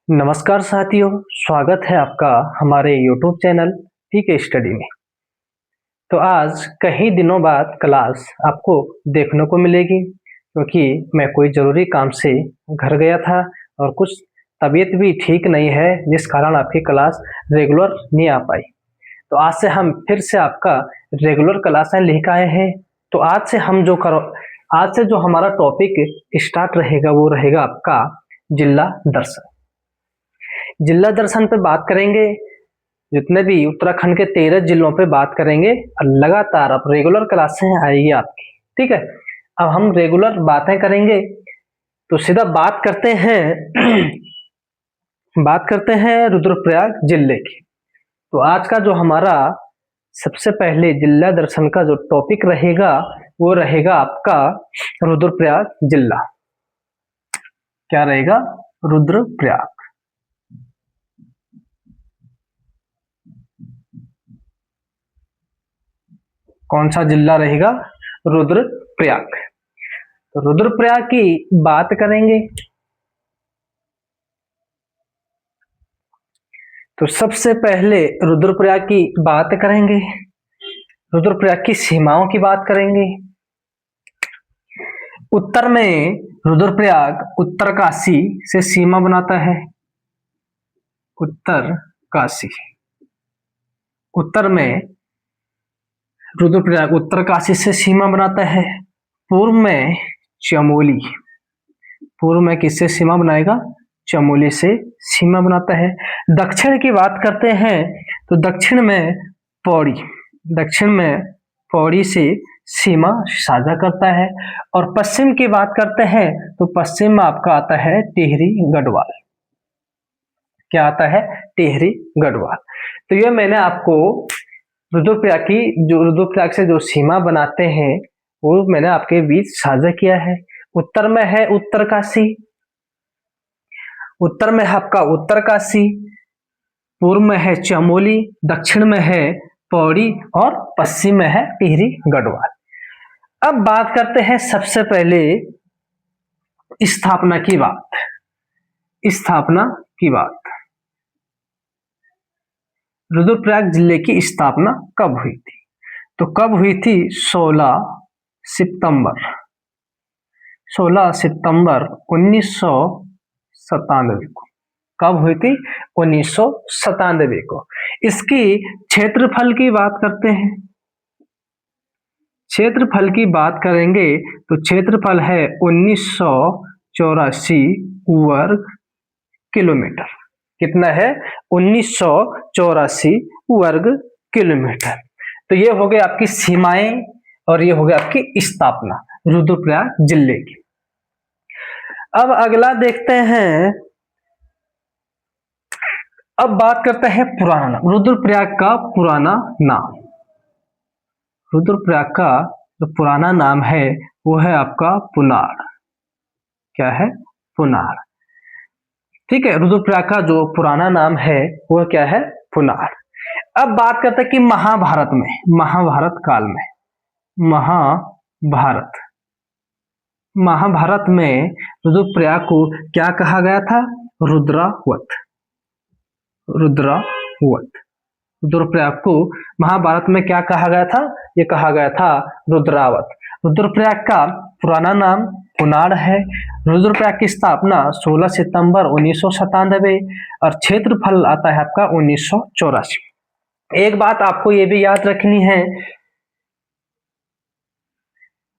नमस्कार साथियों, स्वागत है आपका हमारे YouTube चैनल पीके स्टडी में। तो आज कई दिनों बाद क्लास आपको देखने को मिलेगी, क्योंकि मैं कोई ज़रूरी काम से घर गया था और कुछ तबीयत भी ठीक नहीं है, जिस कारण आपकी क्लास रेगुलर नहीं आ पाई। तो आज से हम फिर से आपका रेगुलर क्लासें लेकर आए हैं। तो आज से जो हमारा टॉपिक स्टार्ट रहेगा वो रहेगा आपका जिला दर्शन। जिला दर्शन पे बात करेंगे, जितने भी उत्तराखंड के 13 जिलों पे बात करेंगे और लगातार अब रेगुलर क्लासें आएगी आपकी। ठीक है, अब हम रेगुलर बातें करेंगे तो सीधा बात करते हैं रुद्रप्रयाग जिले की। तो आज का जो हमारा सबसे पहले जिला दर्शन का जो टॉपिक रहेगा वो रहेगा आपका रुद्रप्रयाग जिला। क्या रहेगा? रुद्रप्रयाग। कौन सा जिला रहेगा? रुद्रप्रयाग। तो रुद्रप्रयाग की बात करेंगे तो सबसे पहले रुद्रप्रयाग की बात करेंगे, रुद्रप्रयाग की सीमाओं की बात करेंगे। उत्तर में रुद्रप्रयाग उत्तरकाशी से सीमा बनाता है। उत्तरकाशी, उत्तर में रुद्रप्रयाग उत्तरकाशी से सीमा बनाता है। पूर्व में चमोली, पूर्व में किससे सीमा बनाएगा? चमोली से सीमा बनाता है। दक्षिण की बात करते हैं तो दक्षिण में पौड़ी से सीमा साझा करता है। और पश्चिम की बात करते हैं तो पश्चिम में आपका आता है टिहरी गढ़वाल। क्या आता है? टिहरी गढ़वाल। तो ये मैंने आपको रुद्रप्रयाग से जो सीमा बनाते हैं वो मैंने आपके बीच साझा किया है। उत्तर में है उत्तरकाशी, उत्तर में है आपका उत्तरकाशी, पूर्व में है चमोली, दक्षिण में है पौड़ी और पश्चिम में है टिहरी गढ़वाल। अब बात करते हैं सबसे पहले स्थापना की बात। स्थापना की बात, रुद्रप्रयाग जिले की स्थापना कब हुई थी? तो कब हुई थी? 16 सितंबर 1997 को। कब हुई थी? 1997 को। इसकी क्षेत्रफल की बात करते हैं। क्षेत्रफल की बात करेंगे तो क्षेत्रफल है 1984 वर्ग किलोमीटर। कितना है? 1984 वर्ग किलोमीटर। तो ये हो गई आपकी सीमाएं और ये हो गई आपकी स्थापना रुद्रप्रयाग जिले की। अब अगला देखते हैं, अब बात करते हैं पुराना नाम, रुद्रप्रयाग का पुराना नाम। रुद्रप्रयाग का जो पुराना नाम है वो है आपका पुनार। क्या है? पुनार। ठीक है, रुद्रप्रयाग का जो पुराना नाम है वो क्या है? पुनार। अब बात करते हैं कि महाभारत काल में महाभारत में रुद्रप्रयाग को क्या कहा गया था? रुद्रावत। रुद्रप्रयाग को महाभारत में क्या कहा गया था? ये कहा गया था रुद्रावत। रुद्रप्रयाग का पुराना नाम पुनार है। रुद्रप्रयाग की स्थापना 16 सितंबर 1997 और क्षेत्रफल आता है आपका 1984। एक बात आपको ये भी याद रखनी है,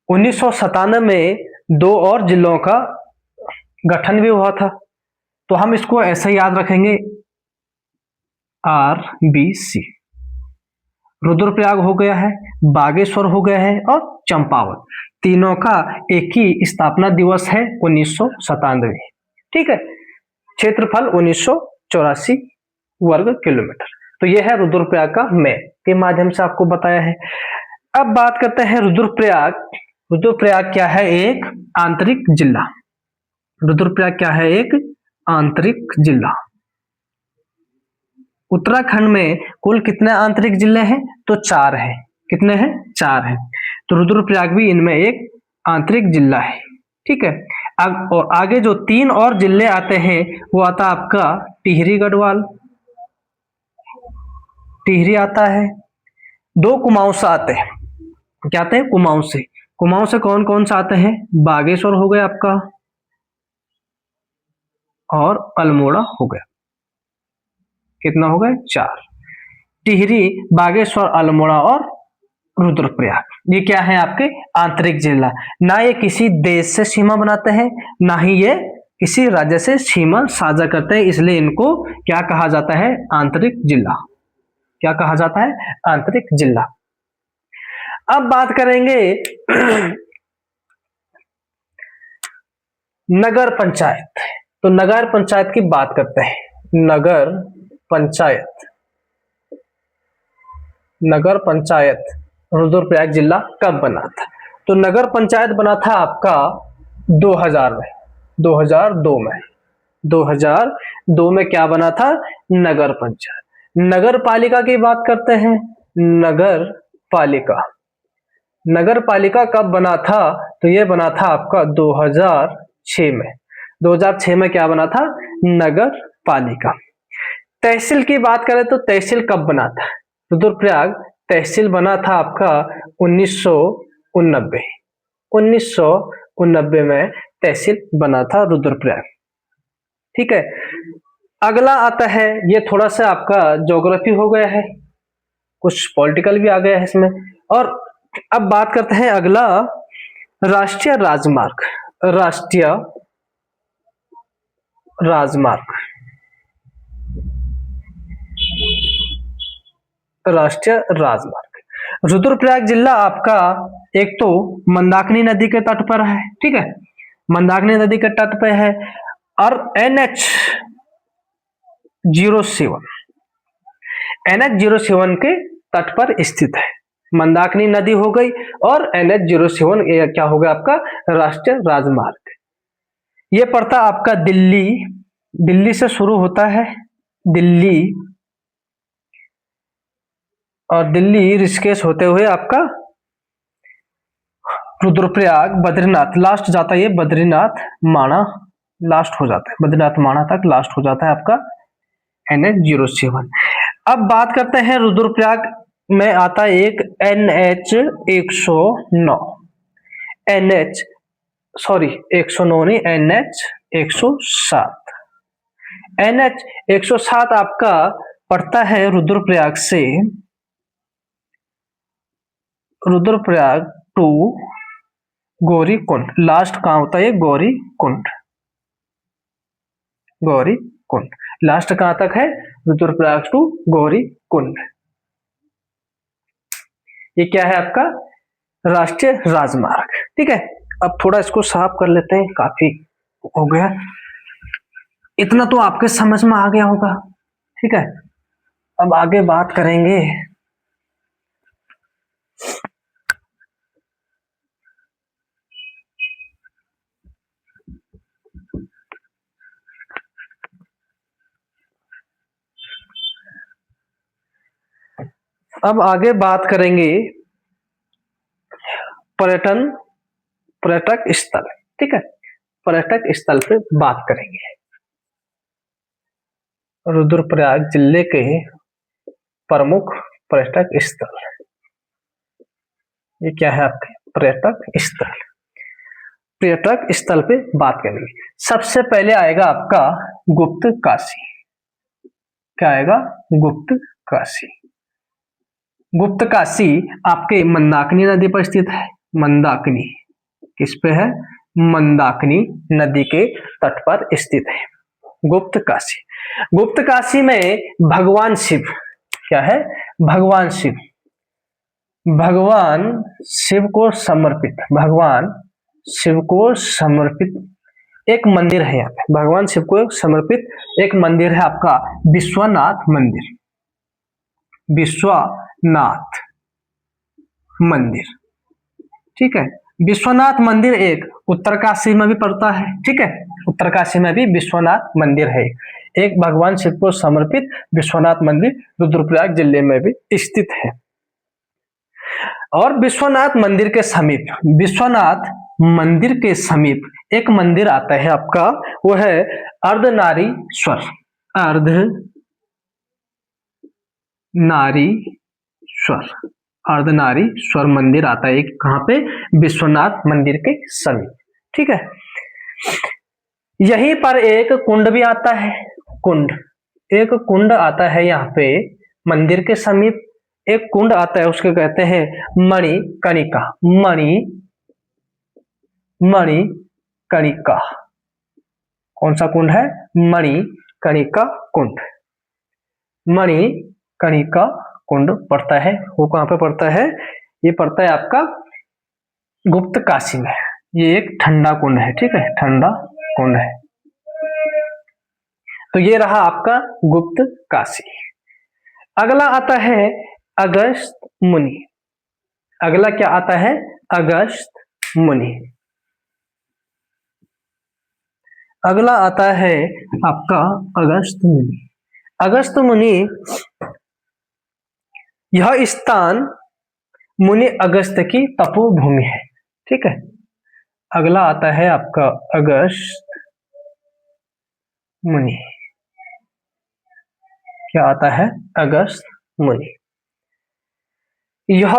1997 में 2 और जिलों का गठन भी हुआ था, तो हम इसको ऐसे याद रखेंगे RBC। रुद्रप्रयाग हो गया है, बागेश्वर हो गया है और चंपावत, तीनों का एक ही स्थापना दिवस है 1997। ठीक है, क्षेत्रफल 1984 वर्ग किलोमीटर। तो यह है रुद्रप्रयाग का मैप के माध्यम से आपको बताया है। अब बात करते हैं रुद्रप्रयाग क्या है? एक आंतरिक जिला। रुद्रप्रयाग क्या है? एक आंतरिक जिला। उत्तराखंड में कुल कितने आंतरिक जिले हैं? तो 4 हैं। कितने हैं? 4 हैं। तो रुद्रप्रयाग भी इनमें एक आंतरिक जिला है। ठीक है, और आगे जो 3 और जिले आते हैं वो आता आपका टिहरी गढ़वाल, टिहरी आता है। 2 कुमाऊं से आते हैं, क्या आते हैं? कुमाऊं से। कुमाऊं से कौन कौन सा आते हैं? बागेश्वर हो गया आपका और अल्मोड़ा हो गया। कितना हो गए? 4। टिहरी, बागेश्वर, अल्मोड़ा और रुद्रप्रयाग। ये क्या है? आपके आंतरिक जिला। ना ये किसी देश से सीमा बनाते हैं, ना ही ये किसी राज्य से सीमा साझा करते हैं, इसलिए इनको क्या कहा जाता है? आंतरिक जिला। क्या कहा जाता है? आंतरिक जिला। अब बात करेंगे नगर पंचायत। तो नगर पंचायत की बात करते हैं। नगर पंचायत, नगर पंचायत रुद्रप्रयाग जिला कब बना था? तो नगर पंचायत बना था आपका 2000 में, 2002 में। 2002 में क्या बना था? नगर पंचायत। नगर पालिका की बात करते हैं। नगर पालिका, नगर पालिका कब बना था? तो ये बना था आपका 2006 में। 2006 में क्या बना था? नगर पालिका। तहसील की बात करें तो तहसील कब बना था? रुद्रप्रयाग तहसील बना था आपका 1989। 1989 में तहसील बना था रुद्रप्रयाग। ठीक है। अगला आता है, ये थोड़ा सा आपका ज्योग्राफी हो गया है, कुछ पॉलिटिकल भी आ गया है इसमें। और अब बात करते हैं अगला, राष्ट्रीय राजमार्ग। राष्ट्रीय राजमार्ग, राष्ट्रीय राजमार्ग। रुद्रप्रयाग जिला आपका एक तो मंदाकिनी नदी के तट पर है, ठीक है, मंदाकिनी नदी के तट पे है, और NH07 के तट पर स्थित है। मंदाकिनी नदी हो गई और NH07 क्या हो गया? आपका राष्ट्रीय राजमार्ग। ये पड़ता आपका दिल्ली, दिल्ली से शुरू होता है, दिल्ली, और दिल्ली ऋषिकेश होते हुए आपका रुद्रप्रयाग, बद्रीनाथ लास्ट जाता है, ये बद्रीनाथ माणा लास्ट हो जाता है, बद्रीनाथ माणा तक लास्ट हो जाता है आपका NH07। अब बात करते हैं रुद्रप्रयाग में आता है एक NH109, NH109 नहीं, NH107। NH107 आपका पड़ता है रुद्रप्रयाग से, रुद्रप्रयाग टू गौरीकुंड, लास्ट कहां होता है? गौरीकुंड, गौरीकुंड लास्ट कहां तक है? रुद्रप्रयाग टू गौरीकुंड। ये क्या है? आपका राष्ट्रीय राजमार्ग। ठीक है। अब थोड़ा इसको साफ कर लेते हैं, काफी हो गया, इतना तो आपके समझ में आ गया होगा। ठीक है। अब आगे बात करेंगे पर्यटक स्थल। ठीक है, पर्यटक स्थल पे बात करेंगे। रुद्रप्रयाग जिले के प्रमुख पर्यटक स्थल, ये क्या है? आपके पर्यटक स्थल। पर्यटक स्थल पे बात करेंगे। सबसे पहले आएगा आपका गुप्त काशी। क्या आएगा? गुप्त काशी। गुप्त काशी आपके मंदाकिनी नदी पर स्थित है। मंदाकिनी किस पे है? मंदाकिनी नदी के तट पर स्थित है गुप्त काशी। गुप्त काशी में भगवान शिव, क्या है? भगवान शिव, भगवान शिव को समर्पित, भगवान शिव को समर्पित एक मंदिर है। यहाँ पे भगवान शिव को समर्पित एक मंदिर है आपका विश्वनाथ मंदिर, विश्वनाथ मंदिर। ठीक है। विश्वनाथ मंदिर एक उत्तरकाशी में भी पड़ता है। ठीक है, उत्तरकाशी में भी विश्वनाथ मंदिर है। एक भगवान शिव को समर्पित विश्वनाथ मंदिर रुद्रप्रयाग जिले में भी स्थित है। और विश्वनाथ मंदिर के समीप, विश्वनाथ मंदिर के समीप एक मंदिर आता है आपका, वो है अर्धनारीश्वर। अर्धनारीश्वर, अर्धनारीश्वर मंदिर आता है एक, कहाँ पे? विश्वनाथ मंदिर के समीप। ठीक है, यहीं पर एक कुंड भी आता है, कुंड, एक कुंड आता है यहाँ पे मंदिर के समीप, एक कुंड आता है, उसको कहते हैं मणिकर्णिका। मणिकर्णिका, कौन सा कुंड है? मणिकर्णिका कुंड। मणिकर्णिका कुंड पड़ता है, वो कहाँ पे पड़ता है? ये पड़ता है आपका गुप्त काशी में। ये एक ठंडा कुंड है, ठीक है, ठंडा कुंड है। तो ये रहा आपका गुप्त काशी। अगला आता है अगस्त मुनि। अगला क्या आता है? अगस्त मुनि। अगला आता है आपका अगस्त मुनि। अगस्त मुनि, यह स्थान मुनि अगस्त की तपोभूमि है। ठीक है, अगला आता है आपका अगस्त मुनि। क्या आता है? अगस्त मुनि। यह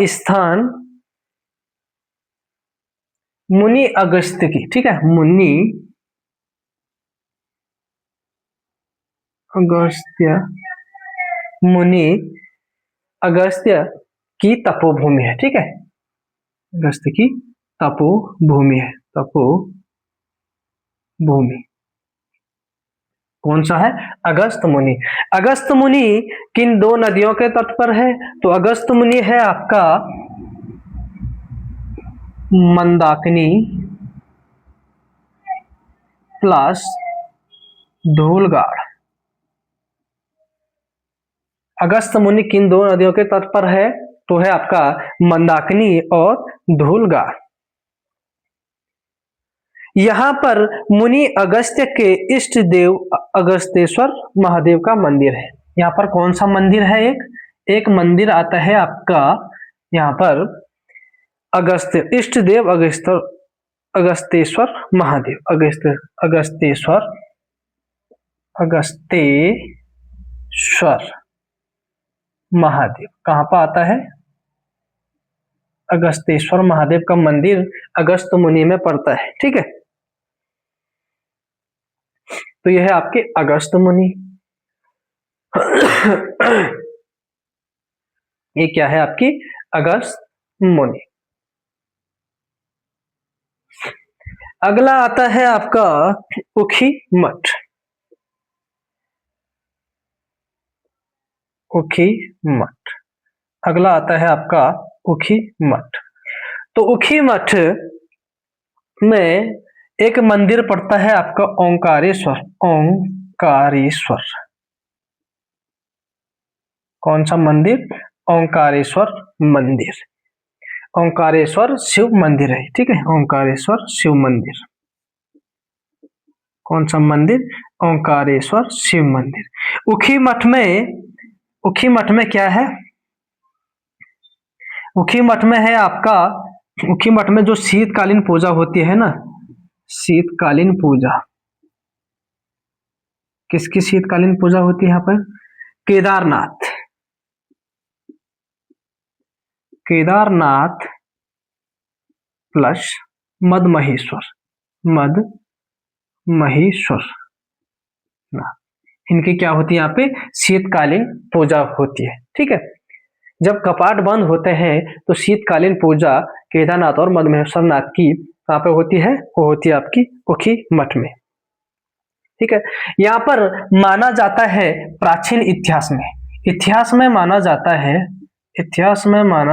स्थान मुनि अगस्त की, ठीक है, मुनि अगस्त्य की तपोभूमि है। ठीक है, अगस्त की तपोभूमि है, तपोभूमि। कौन सा है? अगस्त मुनि। अगस्त मुनि किन दो नदियों के तट पर है? तो अगस्त मुनि है आपका मंदाकिनी प्लस धूलगाड़। अगस्त मुनि किन दो नदियों के तट पर है? तो है आपका मंदाकिनी और धूलगाड़। यहाँ पर मुनि अगस्त्य के इष्ट देव अगस्तेश्वर महादेव का मंदिर है। यहाँ पर कौन सा मंदिर है? एक मंदिर आता है आपका यहाँ पर इष्ट देव अगस्तेश्वर महादेव, अगस्तेश्वर महादेव कहाँ पर आता है? अगस्तेश्वर महादेव का मंदिर अगस्त मुनि में पड़ता है। ठीक है, तो यह है आपके अगस्त मुनि। ये क्या है आपकी? अगस्त मुनि। अगला आता है आपका उखी मठ। उखी मठ, अगला आता है आपका उखी मठ। तो उखी मठ में एक मंदिर पड़ता है आपका ओंकारेश्वर। ओंकारेश्वर, कौन सा मंदिर? ओंकारेश्वर मंदिर। ओंकारेश्वर शिव मंदिर है। ठीक है, ओंकारेश्वर शिव मंदिर। कौन सा मंदिर? ओंकारेश्वर शिव मंदिर। उखी मठ में क्या है? उखी मठ में है आपका, उखी मठ में जो शीतकालीन पूजा होती है ना, शीतकालीन पूजा, किसकी शीतकालीन पूजा होती है यहाँ पर? केदारनाथ प्लस मदमहेश्वर, इनकी क्या होती है यहाँ पे? शीतकालीन पूजा होती है। ठीक है, जब कपाट बंद होते हैं तो शीतकालीन पूजा केदारनाथ और मदमहेश्वर नाथ की कहाँ पे होती है? वो होती है आपकी उखी मठ में। ठीक है, यहाँ पर माना जाता है प्राचीन इतिहास में माना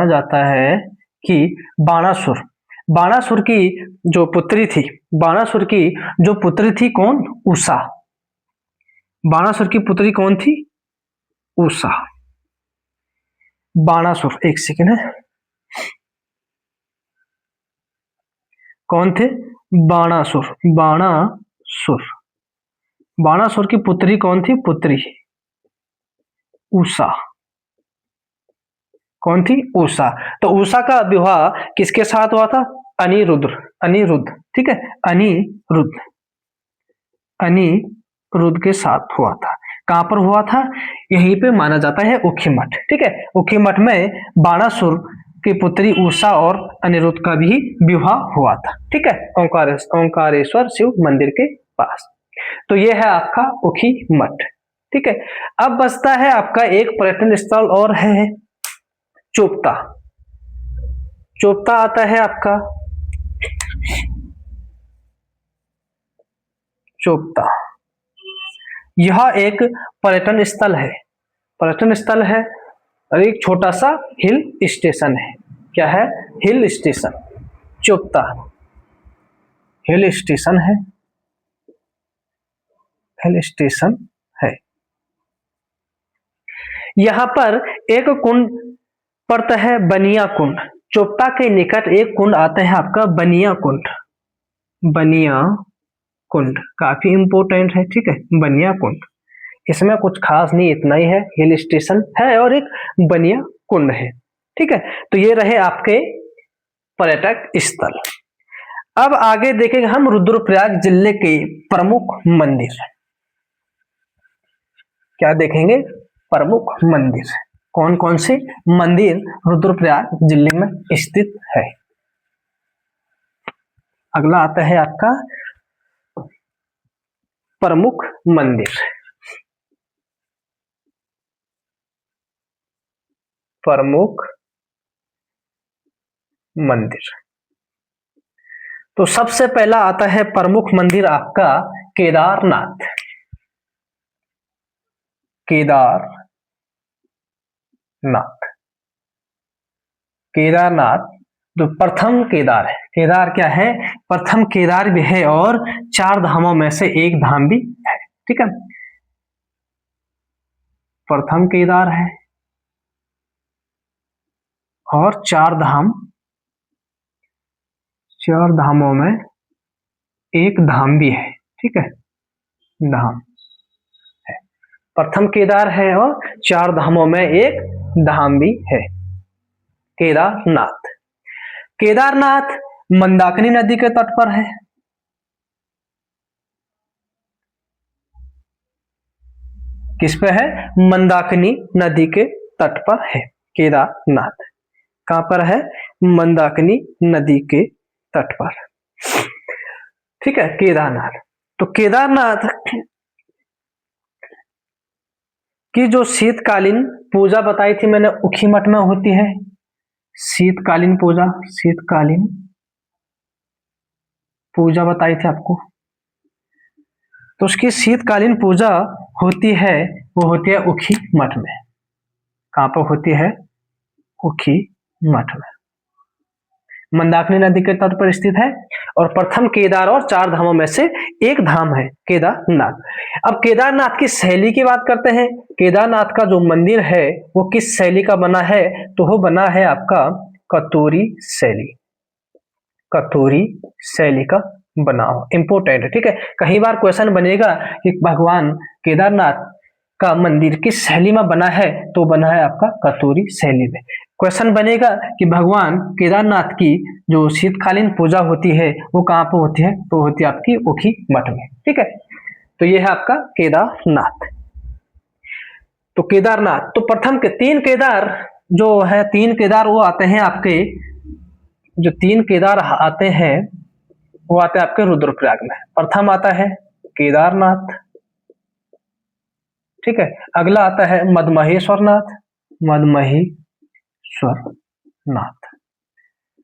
जाता है कि बाणासुर की जो पुत्री थी कौन? उषा। बाणासुर की पुत्री कौन थी? उषा। बाणासुर, एक सेकेंड है, कौन थे? बाणासुर की पुत्री कौन थी? पुत्री उषा। कौन थी? उषा। तो उषा का विवाह किसके साथ हुआ था? अनिरुद्ध, ठीक है, अनिरुद्ध के साथ हुआ था। कहां पर हुआ था? यहीं पे माना जाता है ऊखीमठ, ठीक है। ऊखीमठ में बाणासुर की पुत्री उषा और अनिरुद्ध का भी विवाह हुआ था, ठीक है, ओंकारेश्वर शिव मंदिर के पास। तो ये है आपका ऊखीमठ, ठीक है। अब बचता है आपका एक पर्यटन स्थल और है चोपता। चोपता आता है आपका, चोपता। यह एक पर्यटन स्थल है, और एक छोटा सा हिल स्टेशन है। क्या है? Hill station. Chopta hill station है, यहाँ पर एक कुंड पड़ता है, बनिया कुंड। चोपता के निकट एक कुंड आता है आपका, बनिया कुंड काफी इंपोर्टेंट है, ठीक है, बनिया कुंड। इसमें कुछ खास नहीं, इतना ही है, हिल स्टेशन है और एक बनिया कुंड है, ठीक है। तो ये रहे आपके पर्यटक स्थल। अब आगे देखेंगे हम रुद्रप्रयाग जिले के प्रमुख मंदिर। क्या देखेंगे? प्रमुख मंदिर। कौन कौन से मंदिर रुद्रप्रयाग जिले में स्थित है? अगला आता है आपका प्रमुख मंदिर। प्रमुख मंदिर, तो सबसे पहला आता है प्रमुख मंदिर आपका केदारनाथ। केदारनाथ जो प्रथम केदार है। केदार क्या है? प्रथम केदार भी है और 4 धामों में से एक धाम भी है, ठीक है। प्रथम केदार है और 4 धामों में एक धाम भी है, ठीक है, धाम है। प्रथम केदार है और 4 धामों में एक धाम भी है, केदारनाथ मंदाकिनी नदी के तट पर है। किस पे है? मंदाकिनी नदी के तट पर है केदारनाथ। कहां पर है? मंदाकिनी नदी के तट पर, ठीक है, केदारनाथ। तो केदारनाथ की जो शीतकालीन पूजा बताई थी मैंने, ऊखीमठ में होती है शीतकालीन पूजा बताई थी आपको। तो उसकी शीतकालीन पूजा होती है, वो होती है ऊखीमठ में। कहां पर होती है? ऊखीमठ में, मंदाकिनी नदी के तट पर स्थित है और प्रथम केदार और 4 धामों में से एक धाम है केदारनाथ। अब केदारनाथ की शैली की बात करते हैं। केदारनाथ का जो मंदिर है वो किस शैली का बना है? तो वो बना है आपका कतोरी शैली का बना हो। इंपोर्टेंट है, ठीक है। कई बार क्वेश्चन बनेगा कि भगवान केदारनाथ का मंदिर किस शैली में बना है, तो बना है आपका कतोरी शैली में। क्वेश्चन बनेगा कि भगवान केदारनाथ की जो शीतकालीन पूजा होती है वो कहां पर होती है, तो होती है आपकी ऊखीमठ में, ठीक है। तो ये है आपका केदारनाथ। तो केदारनाथ तो प्रथम के 3 केदार जो है, 3 केदार वो आते हैं आपके, जो 3 केदार आते हैं वो आते हैं आपके रुद्रप्रयाग में। प्रथम आता है केदारनाथ, ठीक है। अगला आता है मदमहेश्वरनाथ,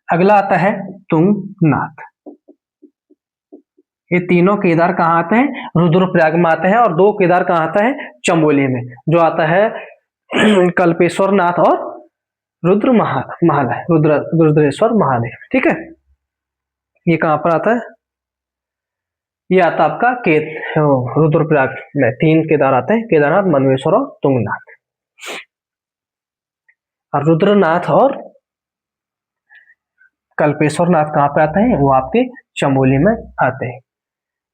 अगला आता है तुंगनाथ। ये तीनों केदार कहाँ आते हैं? रुद्रप्रयाग में आते हैं। और 2 केदार कहाँ आता है? चमोली में, जो आता है कल्पेश्वर नाथ और रुद्रेश्वर महादेव, ठीक है। ये कहां पर आता है? ये आता आपका रुद्रप्रयाग में। 3 केदार आते हैं, केदारनाथ, मदमेश्वर और तुंगनाथ। और रुद्रनाथ और कल्पेश्वर नाथ कहां पे आते हैं? वो आपके चमोली में आते हैं।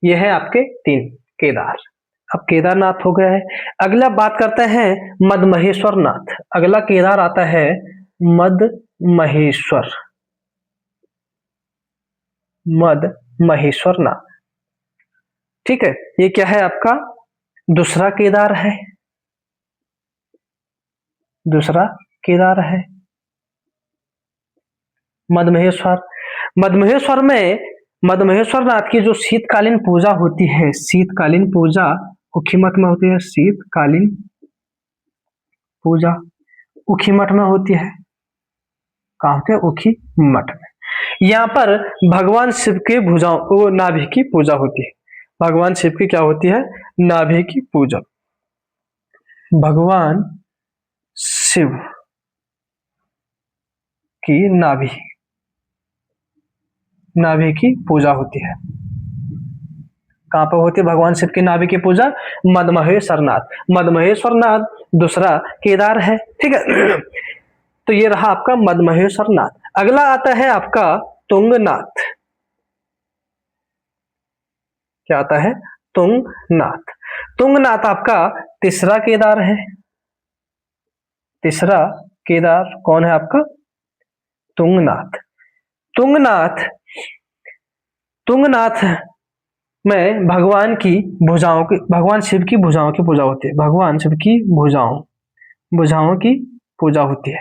ये है आपके 3 केदार। अब केदारनाथ हो गया है। अगला बात करते हैं मदमहेश्वर नाथ। अगला केदार आता है मद महेश्वर, मद महेश्वर नाथ। ठीक है, ये क्या है आपका दूसरा केदार है, दूसरा केदार है मदमहेश्वर। मदमहेश्वर में मदमहेश्वर नाथ की जो शीतकालीन पूजा होती है, शीतकालीन पूजा उखी मठ में होती है, शीतकालीन पूजा उखी मठ में होती है। कहाँ होती है? उखी मठ में। यहाँ पर भगवान शिव के भुजाओं नाभि की पूजा होती है। भगवान शिव की क्या होती है? नाभि की पूजा। भगवान शिव की नाभि, नाभि की पूजा होती है। कहाँ पर होती है भगवान शिव की नाभि की पूजा? मदमहेश्वर नाथ। मदमहेश्वर नाथ दूसरा केदार है। ठीक है, तो ये रहा आपका मदमहेश्वर नाथ। अगला आता है आपका तुंगनाथ। क्या आता है? तुंगनाथ। तुंगनाथ आपका तीसरा केदार है। तीसरा केदार कौन है आपका? तुंगनाथ। तुंगनाथ, तुंगनाथ में भगवान की भुजाओं की, भगवान शिव की भुजाओं की पूजा होती है। भगवान शिव की भुजाओं, भुजाओं की पूजा होती है।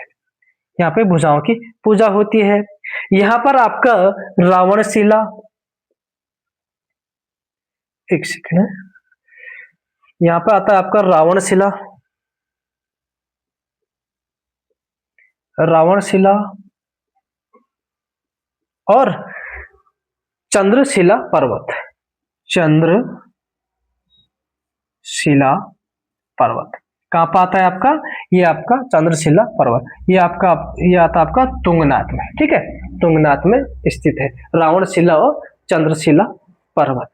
यहाँ पे भुजाओं की पूजा होती है। यहाँ पर आपका रावणशिला, एक सेकंड, यहाँ पे आता है आपका रावणशिला, रावणशिला और चंद्रशिला पर्वत, चंद्रशिला पर्वत। कहाँ पर आता है आपका? ये आपका चंद्रशिला पर्वत, ये आपका, ये आता है आपका तुंगनाथ में। ठीक है, तुंगनाथ में स्थित है रावणशिला और चंद्रशिला पर्वत।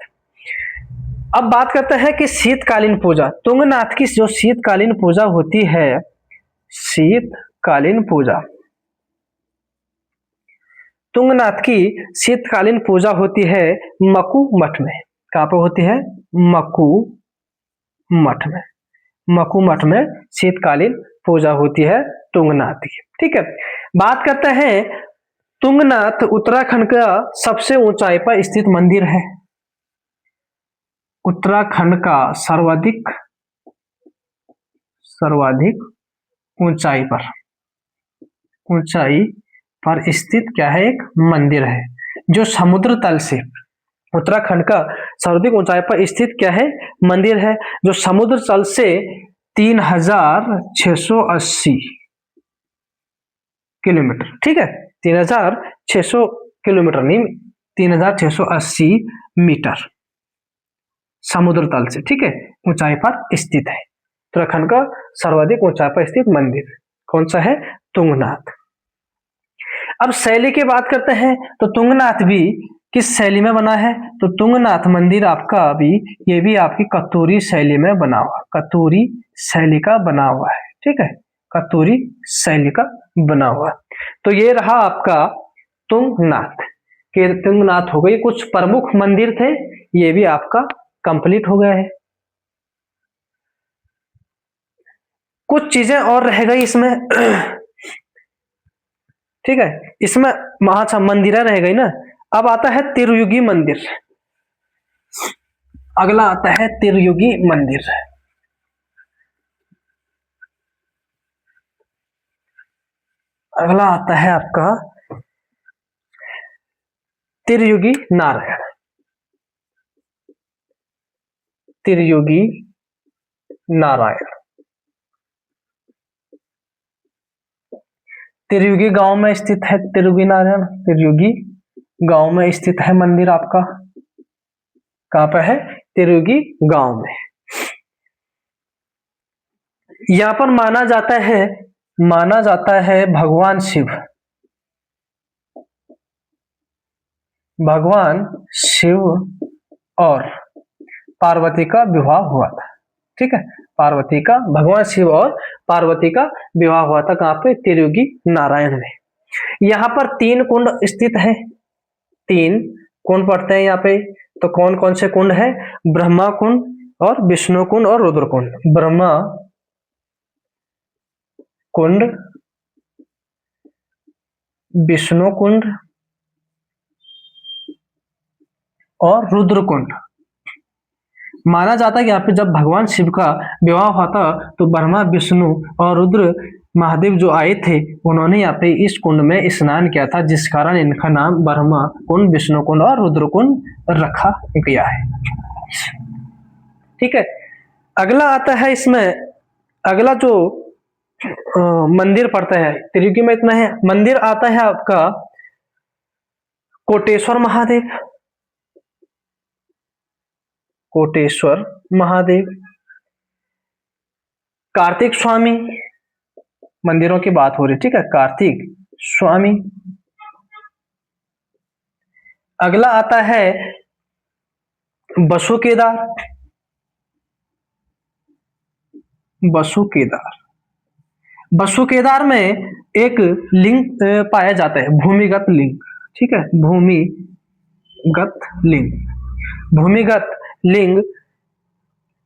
अब बात करते हैं कि शीतकालीन पूजा। तुंगनाथ की जो शीतकालीन पूजा होती है, शीतकालीन पूजा, तुंगनाथ की शीतकालीन पूजा होती है मकू मठ में। कहाँ पर होती है? मकू मठ में। मकू मठ में शीतकालीन पूजा होती है तुंगनाथ की। ठीक है, बात करते हैं तुंगनाथ उत्तराखंड का सबसे ऊंचाई पर स्थित मंदिर है। उत्तराखंड का सर्वाधिक ऊंचाई पर स्थित क्या है? एक मंदिर है जो समुद्र तल से, उत्तराखंड का सर्वाधिक ऊंचाई पर स्थित क्या है? मंदिर है जो समुद्र तल से 3680 किलोमीटर, ठीक है, 3600 किलोमीटर नहीं, 3680 मीटर समुद्र तल से, ठीक है, ऊंचाई पर स्थित है। उत्तराखंड का सर्वाधिक ऊंचाई पर स्थित मंदिर कौन सा है? तुंगनाथ। अब शैली की बात करते हैं तो तुंगनाथ भी किस शैली में बना है? तो तुंगनाथ मंदिर आपका भी, ये भी आपकी कतूरी शैली में बना हुआ, कतूरी शैली का बना हुआ है। ठीक है, कतूरी शैली का बना हुआ। तो ये रहा आपका तुंगनाथ के, तुंगनाथ हो गई। कुछ प्रमुख मंदिर थे, ये भी आपका कंप्लीट हो गया है। कुछ चीजें और रह गई इसमें ठीक है, इसमें महा मंदिर रह गई ना। अब आता है त्रियुगी मंदिर। अगला आता है त्रियुगी मंदिर। अगला आता है आपका त्रियुगी नारायण। त्रियुगी नारायण, त्रियुगी गांव में स्थित है त्रियुगी नारायण। त्रियुगी गांव में स्थित है मंदिर आपका। कहां पर है? त्रियुगी गांव में। यहां पर माना जाता है भगवान शिव, भगवान शिव और पार्वती का विवाह हुआ था। ठीक है, पार्वती का, भगवान शिव और पार्वती का विवाह हुआ था। कहां पे? त्रियुगी नारायण में। यहाँ पर 3 कुंड स्थित है, 3 कुंड पड़ते हैं यहाँ पे। तो कौन कौन से कुंड है? ब्रह्मा कुंड और विष्णु कुंड और रुद्र कुंड। ब्रह्मा कुंड, विष्णु कुंड और रुद्र कुंड। माना जाता है कि यहाँ पे जब भगवान शिव का विवाह हुआ था तो ब्रह्मा विष्णु और रुद्र महादेव जो आए थे उन्होंने यहाँ पे इस कुंड में स्नान किया था, जिस कारण इनका नाम ब्रह्मा कुंड, विष्णु कुंड और रुद्र कुंड रखा गया है। ठीक है, अगला आता है इसमें, अगला जो मंदिर पड़ता है त्रियुगी में इतना है। मंदिर आता है आपका कोटेश्वर महादेव, कोटेश्वर महादेव, कार्तिक स्वामी, मंदिरों की बात हो रही, ठीक है, कार्तिक स्वामी। अगला आता है बसु केदार, बसु केदार। बसु केदार में एक लिंग पाया जाता है, भूमिगत लिंग, ठीक है, भूमिगत लिंग, भूमिगत लिंग,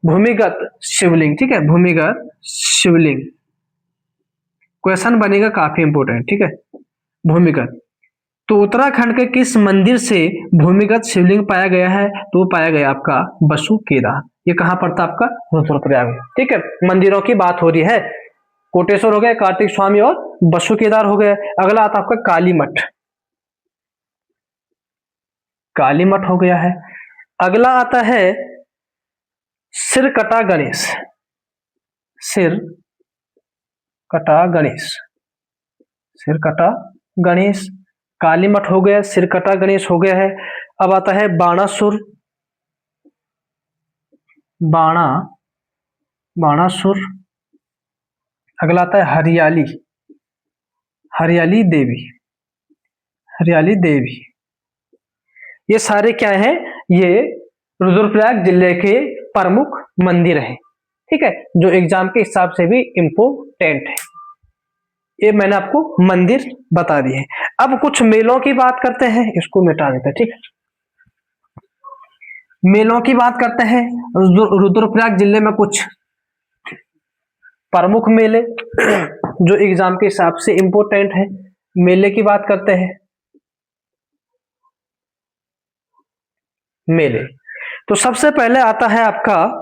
भूमिगत शिवलिंग, ठीक है, भूमिगत शिवलिंग। क्वेश्चन बनेगा काफी इंपोर्टेंट, ठीक है, भूमिगत। तो उत्तराखंड के किस मंदिर से भूमिगत शिवलिंग पाया गया है? तो वो पाया गया आपका बसु केदार। ये कहां पड़ता आपका? रुद्रप्रयाग में, ठीक है। मंदिरों की बात हो रही है, कोटेश्वर हो गया, कार्तिक स्वामी और बसु केदार हो गया। अगला आता आपका काली मठ, काली मठ हो गया है। अगला आता है सिरकटा गणेश, सिरकटा गणेश, सिरकटा गणेश, काली मठ हो गया, सिरकटा गणेश हो गया है। अब आता है बाणासुर, बाणासुर। अगला आता है हरियाली, हरियाली देवी, हरियाली देवी। ये सारे क्या हैं? ये रुद्रप्रयाग जिले के प्रमुख मंदिर हैं, ठीक है, जो एग्जाम के हिसाब से भी इम्पोर्टेंट है। ये मैंने आपको मंदिर बता दिए हैं। अब कुछ मेलों की बात करते हैं, इसको मिटा देते हैं, ठीक है। मेलों की बात करते हैं, रुद्रप्रयाग जिले में कुछ प्रमुख मेले जो एग्जाम के हिसाब से इंपोर्टेंट है, मेले की बात करते हैं। मेले, तो सबसे पहले आता है आपका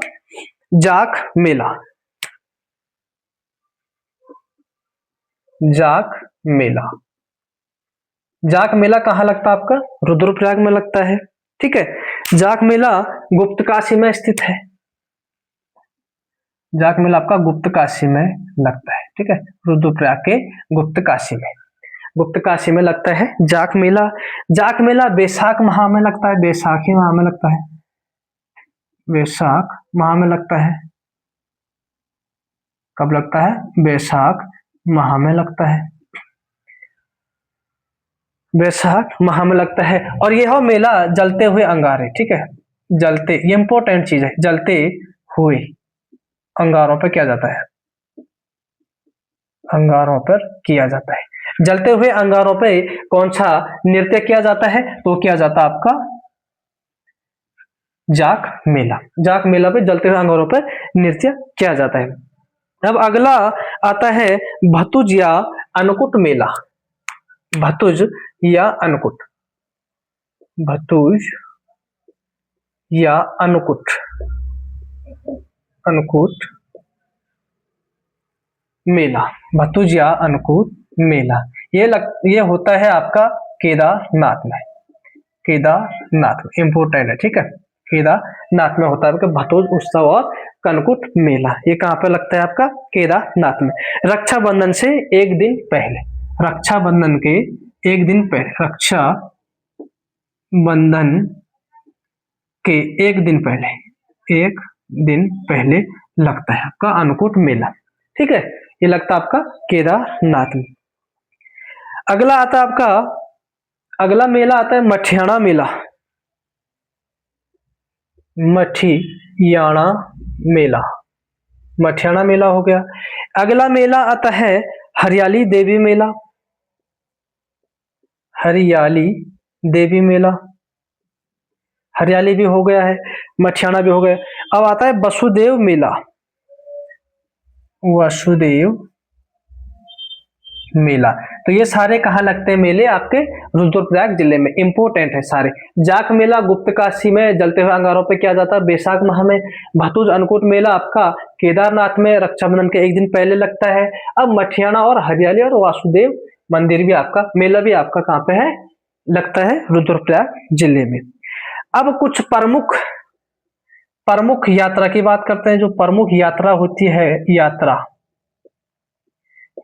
जाख मेला, जाख मेला। जाख मेला कहाँ लगता है आपका? रुद्रप्रयाग में लगता है, ठीक है। जाख मेला गुप्तकाशी में स्थित है, जाख मेला आपका गुप्तकाशी में लगता है, ठीक है, रुद्रप्रयाग के गुप्तकाशी में, गुप्तकाशी में लगता है जाख मेला। जाख मेला बैसाख माह में लगता है, बैसाखी माह में लगता है, बैसाख माह में लगता है। कब लगता है? बैसाख माह में लगता है, बैसाख माह में लगता है। और यह मेला जलते हुए अंगारे, ठीक है, जलते, ये इंपॉर्टेंट चीज है, जलते हुए अंगारों पर किया जाता है, अंगारों पर किया जाता है। जलते हुए अंगारों पे कौन सा नृत्य किया जाता है? तो किया जाता है आपका जाख मेला, जाख मेला पे जलते हुए अंगारों पर नृत्य किया जाता है। अब अगला आता है भतुज या अन्नकूट मेला, भतुज या अन्नकूट, भतुज या अन्नकूट, अन्नकूट मेला, भतुज या अन्नकूट मेला। ये होता है आपका केदारनाथ में, केदारनाथ में, इंपोर्टेंट है, ठीक है, केदारनाथ में होता है आपका भतुज उत्सव और अन्नकूट मेला। ये कहाँ पे लगता है आपका? केदारनाथ में। रक्षाबंधन से एक दिन पहले, रक्षाबंधन के एक दिन पहले, रक्षा बंधन के एक दिन पहले, एक दिन पहले लगता है आपका अन्नकूट मेला, ठीक है। ये लगता है आपका केदारनाथ में। अगला आता है आपका, अगला मेला आता है मठियाना मेला, मठियाना मेला, मठियाना मेला हो गया। अगला मेला आता है हरियाली देवी मेला, हरियाली देवी मेला, हरियाली भी हो गया है, मठियाना भी हो गया। अब आता है वसुदेव मेला, वसुदेव मेला। तो ये सारे कहाँ लगते हैं मेले? आपके रुद्रप्रयाग जिले में। इंपोर्टेंट है सारे। जाक मेला गुप्तकाशी में जलते हुए अंगारों पे किया जाता है। बैसाख माह में भातुज अन्नकूट मेला आपका केदारनाथ में रक्षाबंधन के एक दिन पहले लगता है। अब मठियाना और हरियाली और वासुदेव मंदिर भी आपका मेला भी आपका कहाँ पे है? लगता है रुद्रप्रयाग जिले में। अब कुछ प्रमुख प्रमुख यात्रा की बात करते हैं। जो प्रमुख यात्रा होती है,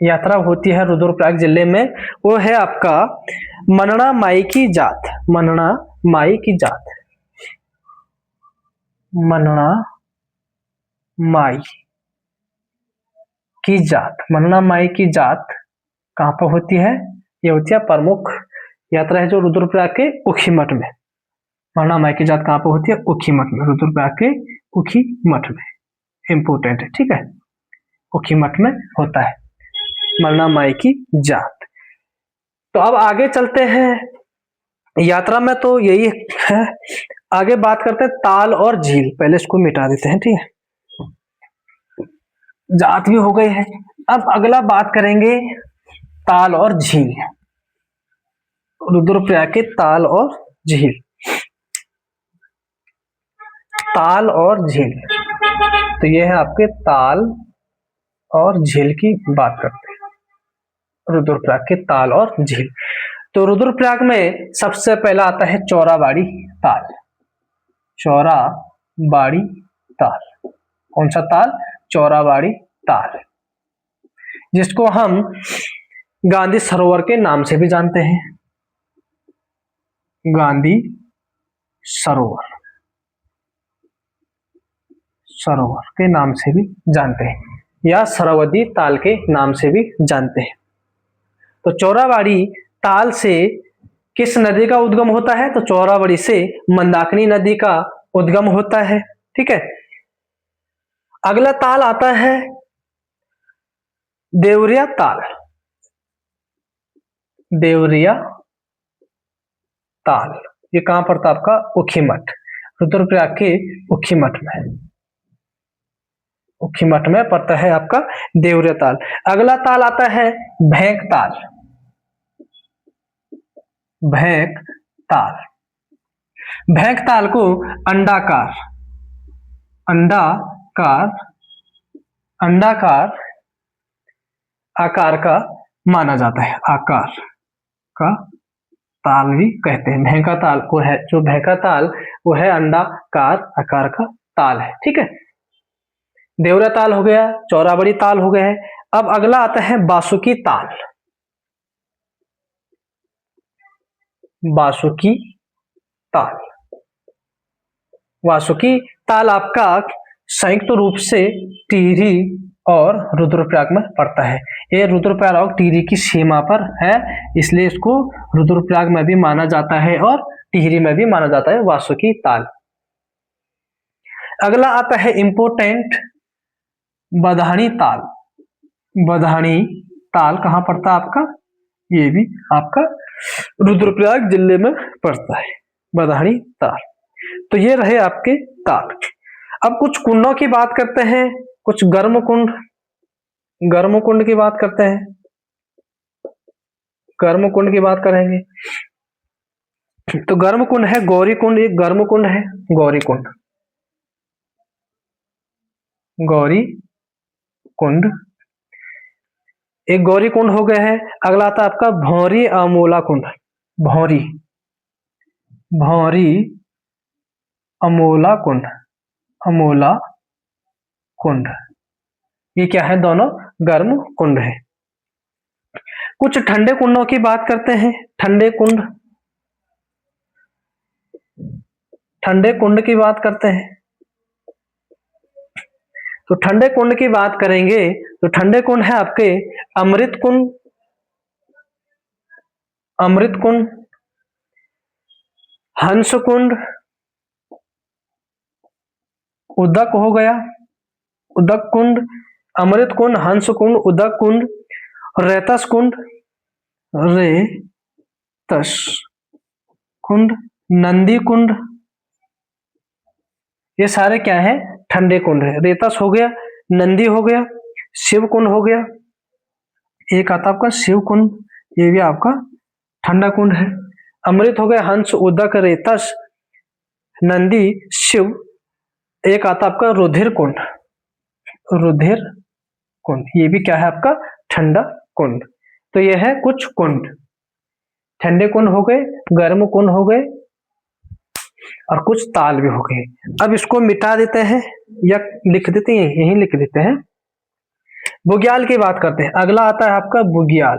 यात्रा होती है रुद्रप्रयाग जिले में, वो है आपका मनना माई की जात। मनना माई की जात, मनना माई की जात, मनना माई की जात कहाँ पर होती है? ये होती है प्रमुख यात्रा है जो रुद्रप्रयाग के उखी मठ में। मनना माई की जात कहाँ पर होती है? उखी मठ में, रुद्रप्रयाग के उखी मठ में। इंपोर्टेंट है, ठीक है। उखी मठ में होता है मनना माई की जात। तो अब आगे चलते हैं। यात्रा में तो यही है। आगे बात करते हैं ताल और झील। पहले इसको मिटा देते हैं, ठीक है। जात भी हो गई है। अब अगला बात करेंगे ताल और झील। रुद्रप्रयाग के ताल और झील। ताल और झील, तो ये है आपके ताल और झील की बात करते हैं। रुद्रप्रयाग के ताल और झील। तो रुद्रप्रयाग में सबसे पहला आता है चौराबाड़ी ताल। चौराबाड़ी ताल, कौन सा ताल? चौराबाड़ी ताल, जिसको हम गांधी सरोवर के नाम से भी जानते हैं। गांधी सरोवर, सरोवर के नाम से भी जानते हैं, या सरवदी ताल के नाम से भी जानते हैं। तो चौराबाड़ी ताल से किस नदी का उद्गम होता है? तो चौराबाड़ी से मंदाकिनी नदी का उद्गम होता है, ठीक है। अगला ताल आता है देवरिया ताल। देवरिया ताल, ये कहां पड़ता है आपका? उखी मठ, रुद्रप्रयाग के उखी मठ में। उखी मठ में पड़ता है आपका देवरिया ताल। अगला ताल आता है भैंक ताल। भैंक ताल, भैंक ताल को अंडाकार, अंडाकार, अंडाकार आकार का माना जाता है। आकार का ताल भी कहते हैं। भैंका ताल को है, जो भैंका ताल वो है अंडाकार आकार का ताल है, ठीक है। देवरा ताल हो गया, चौराबाड़ी ताल हो गया है। अब अगला आता है बासुकी ताल। बासुकी ताल, वासुकी ताल आपका संयुक्त रूप से टिहरी और रुद्रप्रयाग में पड़ता है। ये रुद्रप्रयाग और टिहरी की सीमा पर है, इसलिए इसको रुद्रप्रयाग में भी माना जाता है और टिहरी में भी माना जाता है वासुकी ताल। अगला आता है इंपोर्टेंट बधानी ताल। बधानी ताल कहाँ पड़ता है आपका? ये भी आपका रुद्रप्रयाग जिले में पड़ता है, बधानी ताल। तो ये रहे आपके ताल। अब कुछ कुंडों की बात करते हैं। कुछ गर्म कुंड, गर्म कुंड की बात करते हैं। गर्म कुंड की बात करेंगे तो गर्म कुंड है गौरी कुंड। एक गर्म कुंड है गौरी कुंड, गौरी कुंड, एक गौरी कुंड हो गया है। अगला आता है आपका भौरी अमोला कुंड। भौरी, भौरी अमोला कुंड, अमोला कुंड, ये क्या है? दोनों गर्म कुंड है। कुछ ठंडे कुंडों की बात करते हैं। ठंडे कुंड, ठंडे कुंड की बात करते हैं। तो ठंडे कुंड की बात करेंगे तो ठंडे कुंड है आपके अमृत कुंड, अमृत कुंड, हंस कुंड, उदक हो गया, उदक कुंड, अमृत कुंड, हंस कुंड, उदक कुंड, रेतस कुंड, रेतस कुंड, नंदी कुंड, ये सारे क्या है? ठंडे कुंड है। रेतस हो गया, नंदी हो गया, शिव कुंड हो गया, एक आता आपका शिव कुंड, ये भी आपका ठंडा कुंड है। अमृत हो गया हंस, उदक, रेतस, नंदी, शिव। एक आता आपका रुधिर कुंड, रुधिर कुंड, ये भी क्या है आपका ठंडा कुंड। तो ये है कुछ कुंड, ठंडे कुंड हो गए, गर्म कुंड हो गए और कुछ ताल भी हो गए। अब इसको मिटा देते हैं या लिख देते हैं, यही लिख देते हैं। बुग्याल की बात करते हैं। अगला आता है आपका बुग्याल।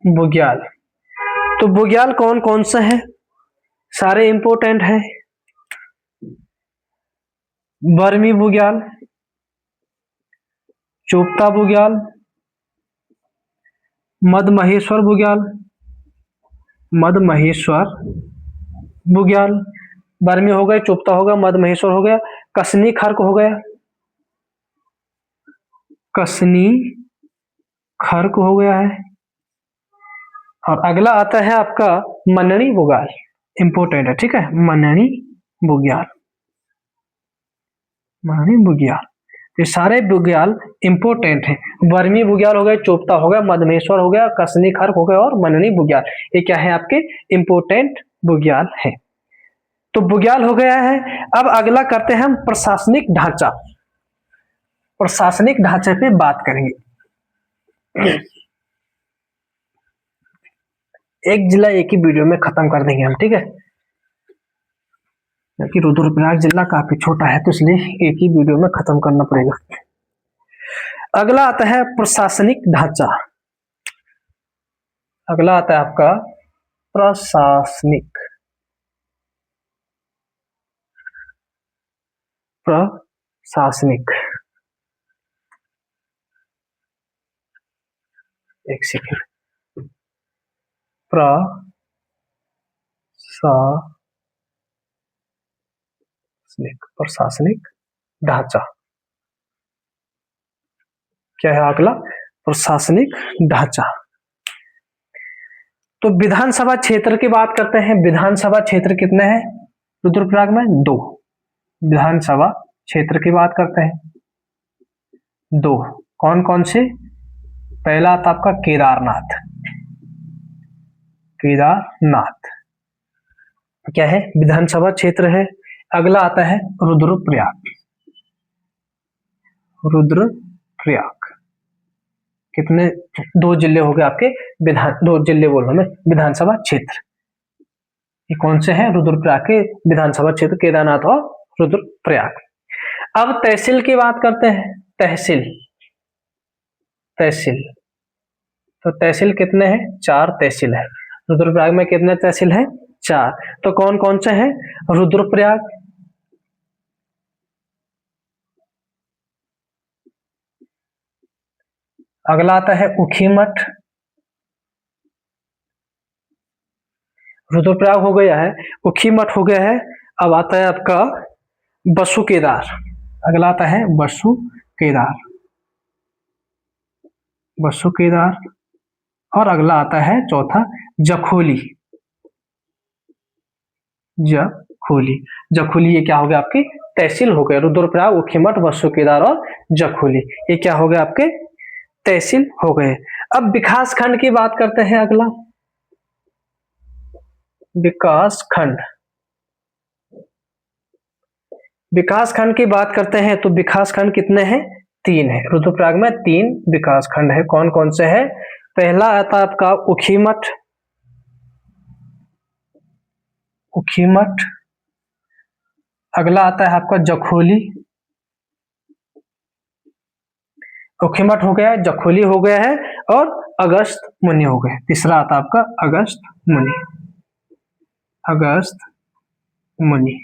बुग्याल, तो बुग्याल कौन कौन सा है? सारे इंपोर्टेंट है। बर्मी बुग्याल, चोपता बुग्याल, मदमहेश्वर बुग्याल, मदमहेश्वर बुग्याल। बर्मी हो गए, चोपता हो गया, मदमहेश्वर हो गया, कसनी खर्क हो गया, कसनी खर्क हो गया है। और अगला आता है आपका मननी बुग्याल, इंपोर्टेंट है, ठीक है, मननी बुग्याल, मननी बुग्याल। ये सारे बुग्याल इंपोर्टेंट हैं। वर्मी बुग्याल हो गए, चोपता हो गया, मदमेश्वर हो गया, कसनी खर्क हो गया और मननी बुग्याल, ये क्या है आपके इंपोर्टेंट बुग्याल है। तो बुग्याल हो गया है। अब अगला करते हैं हम प्रशासनिक ढांचा। प्रशासनिक ढांचे पे बात करेंगे। एक जिला एक ही वीडियो में खत्म कर देंगे हम, ठीक है, क्योंकि रुद्रप्रयाग जिला काफी छोटा है तो इसलिए एक ही वीडियो में खत्म करना पड़ेगा। अगला आता है प्रशासनिक ढांचा। अगला आता है आपका प्रशासनिक, प्रशासनिक, एक सेकेंड, प्रशासनिक ढांचा क्या है? अगला प्रशासनिक ढांचा। तो विधानसभा क्षेत्र की बात करते हैं। विधानसभा क्षेत्र कितने हैं रुद्रप्रयाग में? 2 विधानसभा क्षेत्र की बात करते हैं, 2। कौन कौन से? पहला आता आपका केदारनाथ, केदारनाथ क्या है? विधानसभा क्षेत्र है। अगला आता है रुद्रप्रयाग, रुद्रप्रयाग कितने? 2 जिले हो गए आपके, 2 जिले बोल रहा मैं, विधानसभा क्षेत्र। ये कौन से हैं? रुद्रप्रयाग के विधानसभा क्षेत्र, केदारनाथ और रुद्रप्रयाग। अब तहसील की बात करते हैं। तहसील, तहसील, तो तहसील कितने हैं? 4 तहसील है। रुद्रप्रयाग में कितने तहसील है? 4। तो कौन कौन से हैं? रुद्रप्रयाग, अगला आता है ऊखीमठ, रुद्रप्रयाग हो गया है, ऊखीमठ हो गया है। अब आता है आपका बसुकेदार, अगला आता है बसुकेदार, बसुकेदार। और अगला आता है चौथा जखोली, जखोली, जखोली ये क्या हो गया आपकी? तहसील हो गए। रुद्रप्रयाग, ऊखीमठ, बसुकेदार और जखोली, ये क्या हो गए आपके? तहसील हो गए। अब विकास खंड की बात करते हैं। अगला विकास खंड, विकास खंड की बात करते हैं तो विकास खंड कितने हैं? 3 है। रुद्रप्रयाग में 3 विकास खंड है। कौन कौन से है? पहला आता आपका ऊखीमठ, ऊखीमठ। अगला आता है आपका जखोली, ऊखीमठ हो गया है, जखोली हो गया है और अगस्त मुनि हो गए। तीसरा आता आपका अगस्त मुनि, अगस्त मुनि।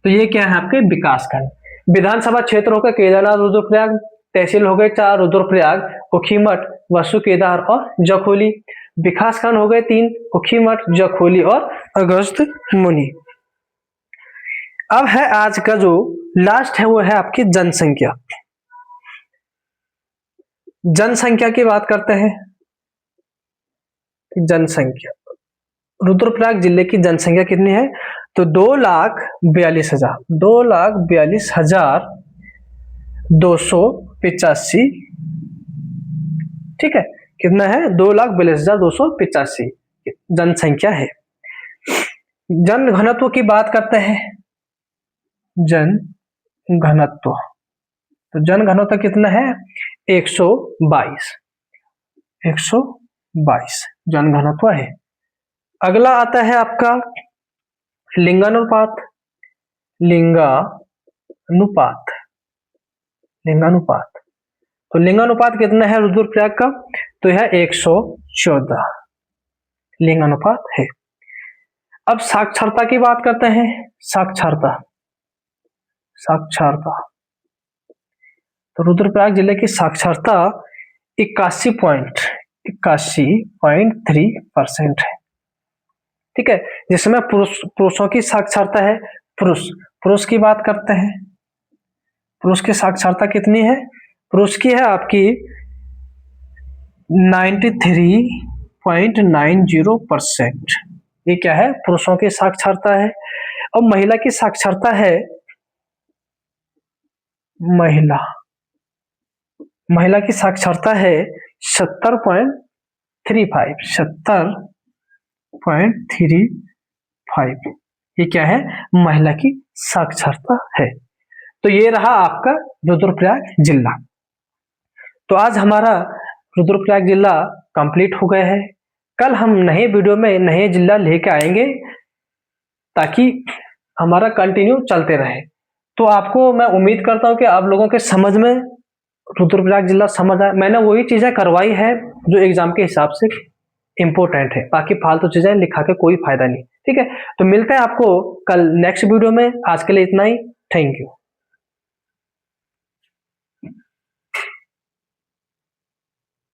तो ये क्या है आपके? विकास खंड। विधानसभा क्षेत्र हो गए केदारनाथ, रुद्रप्रयाग। तहसील हो गए 4, रुद्रप्रयाग, ऊखीमठ, वसुकेदार और जखोली। विकास खंड हो गए 3, ऊखीमठ, जखोली और अगस्त मुनि। अब है आज का जो लास्ट है वो है आपकी जनसंख्या। जनसंख्या की बात करते हैं। जनसंख्या, रुद्रप्रयाग जिले की जनसंख्या कितनी है? तो 2,42,000, 2,42,000 285, ठीक है, कितना है 2,42,285 जनसंख्या है। जन घनत्व की बात करते हैं, जन घनत्व, तो जन घनत्व कितना है 122, 122 जन घनत्व है। अगला आता है आपका लिंगानुपात, लिंगानुपात, लिंगानुपात, तो लिंगानुपात कितना है रुद्रप्रयाग का, तो यह 114 लिंगानुपात है। अब साक्षरता की बात करते हैं, साक्षरता, साक्षरता, तो रुद्रप्रयाग जिले की साक्षरता 81.3% है, ठीक है, जिसमें पुरुषों की साक्षरता है, पुरुष की बात करते हैं, पुरुष की साक्षरता कितनी है, पुरुष की है आपकी 93.90%, ये क्या है पुरुषों की साक्षरता है। और महिला की साक्षरता है, महिला की साक्षरता है 70.35, 70.35, ये क्या है महिला की साक्षरता है। तो ये रहा आपका रुद्रप्रयाग जिला। तो आज हमारा रुद्रप्रयाग जिला कंप्लीट हो गया है। कल हम नए वीडियो में नए जिला लेके आएंगे ताकि हमारा कंटिन्यू चलते रहे। तो आपको मैं उम्मीद करता हूं कि आप लोगों के समझ में रुद्रप्रयाग जिला समझ आए। मैंने वही चीजें करवाई है जो एग्जाम के हिसाब से इंपॉर्टेंट है, बाकी फालतू चीजें लिखा के कोई फायदा नहीं, ठीक है। तो मिलते हैं आपको कल नेक्स्ट वीडियो में, आज के लिए इतना ही, थैंक यू।